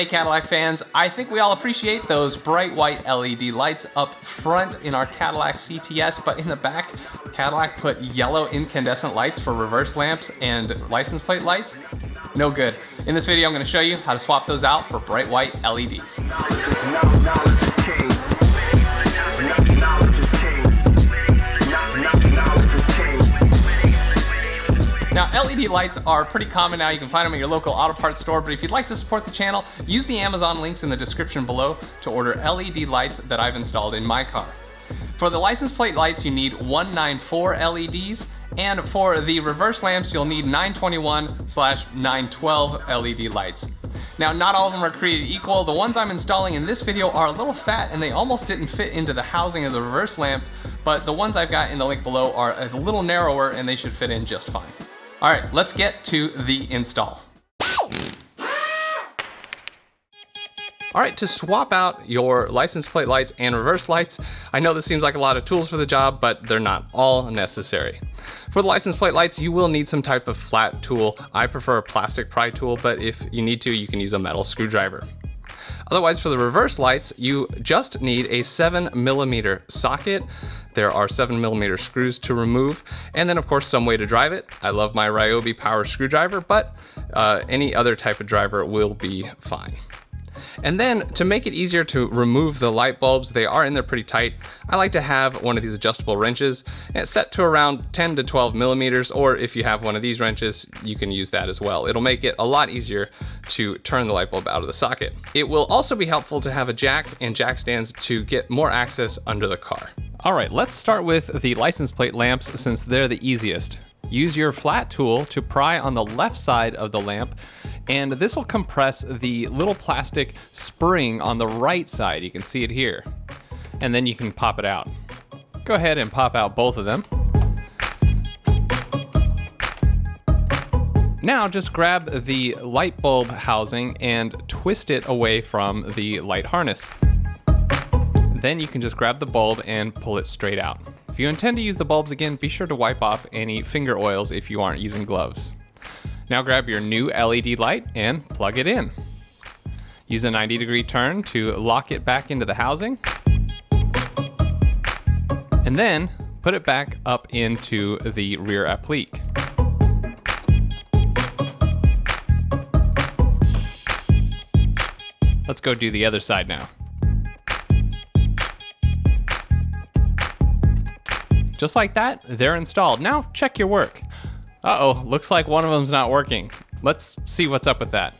Hey Cadillac fans, I think we all appreciate those bright white LED lights up front in our Cadillac CTS, but in the back, Cadillac put yellow incandescent lights for reverse lamps and license plate lights. No good. In this video, I'm going to show you how to swap those out for bright white LEDs. Now, LED lights are pretty common now. You can find them at your local auto parts store, but if you'd like to support the channel, use the Amazon links in the description below to order LED lights that I've installed in my car. For the license plate lights, you need 194 LEDs, and for the reverse lamps, you'll need 921/912 LED lights. Now, not all of them are created equal. The ones I'm installing in this video are a little fat and they almost didn't fit into the housing of the reverse lamp, but the ones I've got in the link below are a little narrower and they should fit in just fine. All right, let's get to the install. All right, to swap out your license plate lights and reverse lights, I know this seems like a lot of tools for the job, but they're not all necessary. For the license plate lights, you will need some type of flat tool. I prefer a plastic pry tool, but if you need to, you can use a metal screwdriver. Otherwise, for the reverse lights, you just need a 7mm socket. There are 7mm screws to remove, and then of course some way to drive it. I love my Ryobi power screwdriver, but any other type of driver will be fine. And then to make it easier to remove the light bulbs, they are in there pretty tight. I like to have one of these adjustable wrenches, and it's set to around 10 to 12 millimeters, or if you have one of these wrenches, you can use that as well. It'll make it a lot easier to turn the light bulb out of the socket. It will also be helpful to have a jack and jack stands to get more access under the car. All right, let's start with the license plate lamps since they're the easiest. Use your flat tool to pry on the left side of the lamp, and this will compress the little plastic spring on the right side. You can see it here. And then you can pop it out. Go ahead and pop out both of them. Now just grab the light bulb housing and twist it away from the light harness. Then you can just grab the bulb and pull it straight out. If you intend to use the bulbs again, be sure to wipe off any finger oils if you aren't using gloves. Now grab your new LED light and plug it in. Use a 90-degree turn to lock it back into the housing. And then put it back up into the rear applique. Let's go do the other side now. Just like that, they're installed. Now check your work. Uh-oh, looks like one of them's not working. Let's see what's up with that.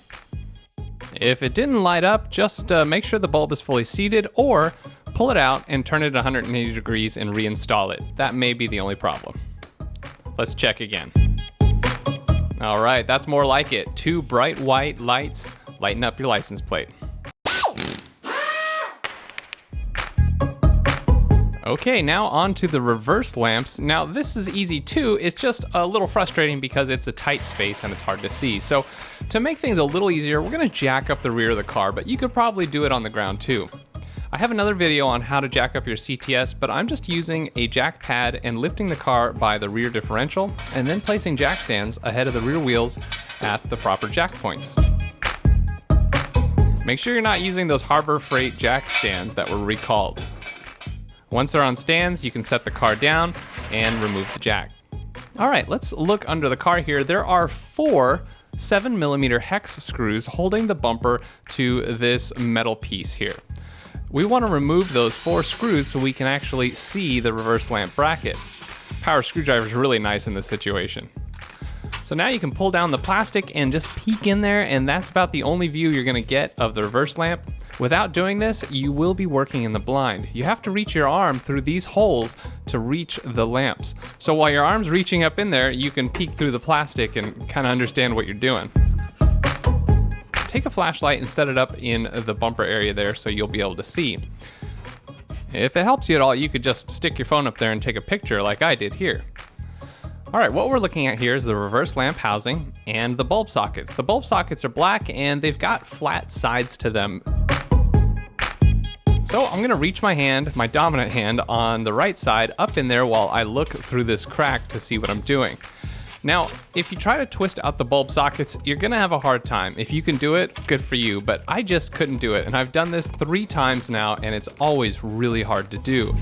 If it didn't light up, just make sure the bulb is fully seated or pull it out and turn it 180 degrees and reinstall it. That may be the only problem. Let's check again. All right, that's more like it. 2 bright white lights lighten up your license plate. Okay, now on to the reverse lamps. Now this is easy too, it's just a little frustrating because it's a tight space and it's hard to see. So to make things a little easier, we're gonna jack up the rear of the car, but you could probably do it on the ground too. I have another video on how to jack up your CTS, but I'm just using a jack pad and lifting the car by the rear differential and then placing jack stands ahead of the rear wheels at the proper jack points. Make sure you're not using those Harbor Freight jack stands that were recalled. Once they're on stands, you can set the car down and remove the jack. All right, let's look under the car here. There are 4 7mm hex screws holding the bumper to this metal piece here. We want to remove those 4 screws so we can actually see the reverse lamp bracket. Power screwdriver is really nice in this situation. So now you can pull down the plastic and just peek in there, and that's about the only view you're gonna get of the reverse lamp. Without doing this, you will be working in the blind. You have to reach your arm through these holes to reach the lamps. So while your arm's reaching up in there, you can peek through the plastic and kind of understand what you're doing. Take a flashlight and set it up in the bumper area there so you'll be able to see. If it helps you at all, you could just stick your phone up there and take a picture like I did here. All right, what we're looking at here is the reverse lamp housing and the bulb sockets. The bulb sockets are black and they've got flat sides to them. So I'm gonna reach my hand, my dominant hand, on the right side up in there while I look through this crack to see what I'm doing. Now, if you try to twist out the bulb sockets, you're gonna have a hard time. If you can do it, good for you, but I just couldn't do it. And I've done this 3 times now, and it's always really hard to do.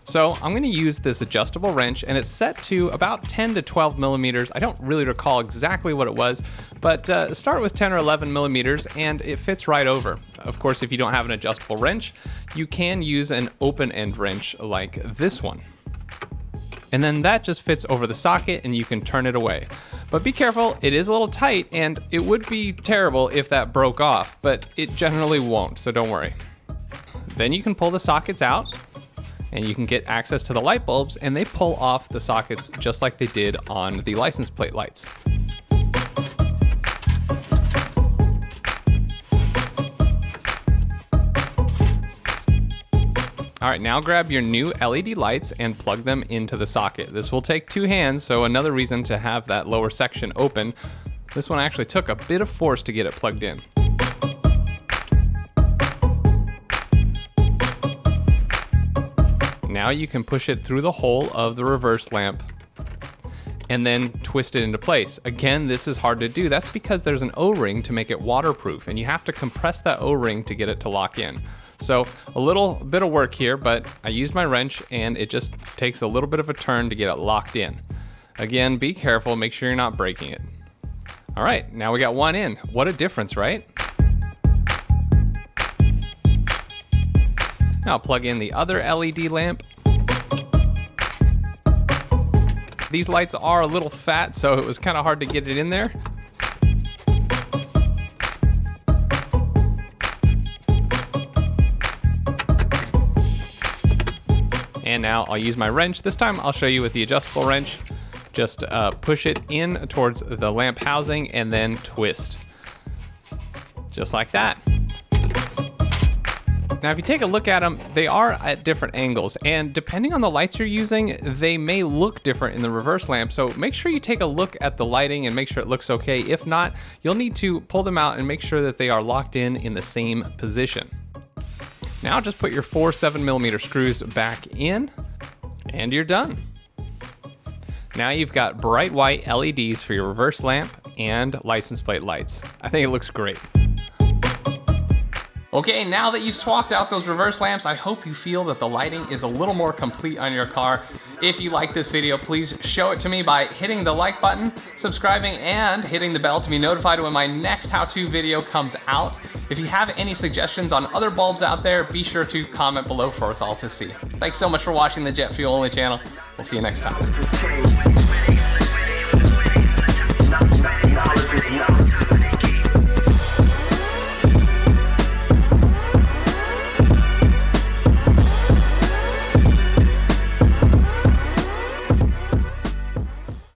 So I'm gonna use this adjustable wrench, and it's set to about 10 to 12 millimeters. I don't really recall exactly what it was, but start with 10 or 11 millimeters, and it fits right over. Of course, if you don't have an adjustable wrench, you can use an open end wrench like this one. And then that just fits over the socket and you can turn it away. But be careful, it is a little tight, and it would be terrible if that broke off, but it generally won't, so don't worry. Then you can pull the sockets out, and you can get access to the light bulbs, and they pull off the sockets just like they did on the license plate lights. All right, now grab your new LED lights and plug them into the socket. This will take 2 hands, so another reason to have that lower section open. This one actually took a bit of force to get it plugged in. Now you can push it through the hole of the reverse lamp and then twist it into place. Again, this is hard to do. That's because there's an O-ring to make it waterproof, and you have to compress that O-ring to get it to lock in. So a little bit of work here, but I used my wrench, and it just takes a little bit of a turn to get it locked in. Again, be careful, make sure you're not breaking it. All right, now we got one in. What a difference, right? Now plug in the other LED lamp. These lights are a little fat, so it was kind of hard to get it in there. And now I'll use my wrench. This time I'll show you with the adjustable wrench. Just push it in towards the lamp housing and then twist. Just like that. Now, if you take a look at them, they are at different angles, and depending on the lights you're using, they may look different in the reverse lamp, so make sure you take a look at the lighting and make sure it looks okay. If not, you'll need to pull them out and make sure that they are locked in the same position. Now just put your 4 7mm screws back in, and you're done. Now you've got bright white LEDs for your reverse lamp and license plate lights. I think it looks great. Okay, now that you've swapped out those reverse lamps, I hope you feel that the lighting is a little more complete on your car. If you like this video, please show it to me by hitting the like button, subscribing, and hitting the bell to be notified when my next how-to video comes out. If you have any suggestions on other bulbs out there, be sure to comment below for us all to see. Thanks so much for watching the Jet Fuel Only channel. We'll see you next time.